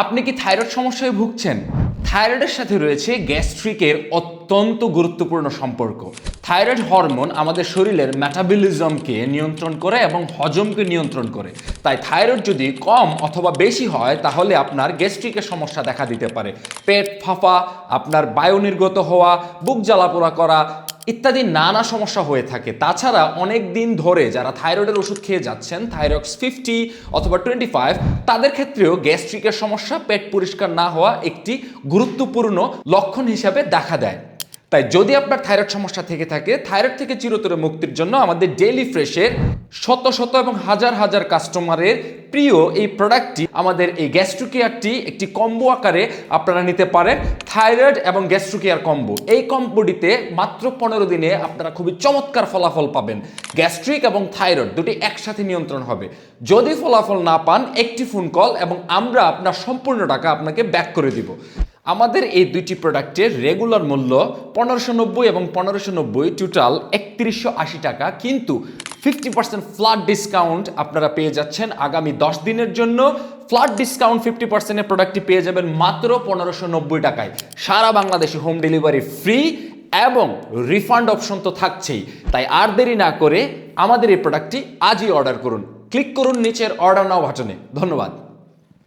আপনি কি থাইরয়েড সমস্যায় ভুগছেন? থাইরয়েডের সাথে রয়েছে গ্যাস্ট্রিকের অত্যন্ত গুরুত্বপূর্ণ সম্পর্ক। থাইরয়েড হরমোন আমাদের শরীরের মেটাবলিজমকে নিয়ন্ত্রণ করে এবং হজমকে নিয়ন্ত্রণ করে। তাই থাইরয়েড যদি কম অথবা বেশি হয় তাহলে আপনার গ্যাস্ট্রিকের সমস্যা দেখা দিতে পারে। পেট ফাঁপা, আপনার বায়ু নির্গত হওয়া, বুক জ্বালাপোড়া করা ইত্যাদি নানা সমস্যা হয়ে থাকে। তাছাড়া অনেক দিন ধরে যারা থাইরয়েডের ওষুধ খেয়ে যাচ্ছেন, থাইরক্স 50 অথবা 25, তাদের ক্ষেত্রেও গ্যাস্ট্রিকের সমস্যা, পেট পরিষ্কার না হওয়া একটি গুরুত্বপূর্ণ লক্ষণ হিসাবে দেখা দেয়। তাই যদি আপনার থাইরয়েড সমস্যা থেকে থাকে, থাইরয়েড থেকে চিরতরে মুক্তির জন্য আমাদের ডেইলি ফ্রেশের শত শত এবং হাজার হাজার কাস্টমারের প্রিয় এই প্রোডাক্টটি, আমাদের এই গ্যাস্ট্রোকেয়ারটি একটি কম্বো আকারে আপনারা নিতে পারেন। থাইরয়েড এবং গ্যাস্ট্রোকেয়ার কম্বো, এই কম্বোটিতে মাত্র 15 দিনে আপনারা খুবই চমৎকার ফলাফল পাবেন। গ্যাস্ট্রিক এবং থাইরয়েড দুটি একসাথে নিয়ন্ত্রণ হবে। যদি ফলাফল না পান, একটি ফোন কল এবং আমরা আপনার সম্পূর্ণ টাকা আপনাকে ব্যাক করে দিব। আমাদের এই দুইটি প্রোডাক্টের রেগুলার মূল্য 1590 এবং 1590, টোটাল 3180 টাকা, কিন্তু 50% ফ্ল্যাট ডিসকাউন্ট আপনারা পেয়ে যাচ্ছেন আগামী 10 দিনের জন্য। ফ্ল্যাট ডিসকাউন্ট 50%-এর প্রোডাক্টটি পেয়ে যাবেন মাত্র 1590 টাকায়। সারা বাংলাদেশে হোম ডেলিভারি ফ্রি এবং রিফান্ড অপশন তো থাকছেই। তাই আর দেরি না করে আমাদের এই প্রোডাক্টটি আজই অর্ডার করুন। ক্লিক করুন নিচের অর্ডার নাও বাটনে। ধন্যবাদ।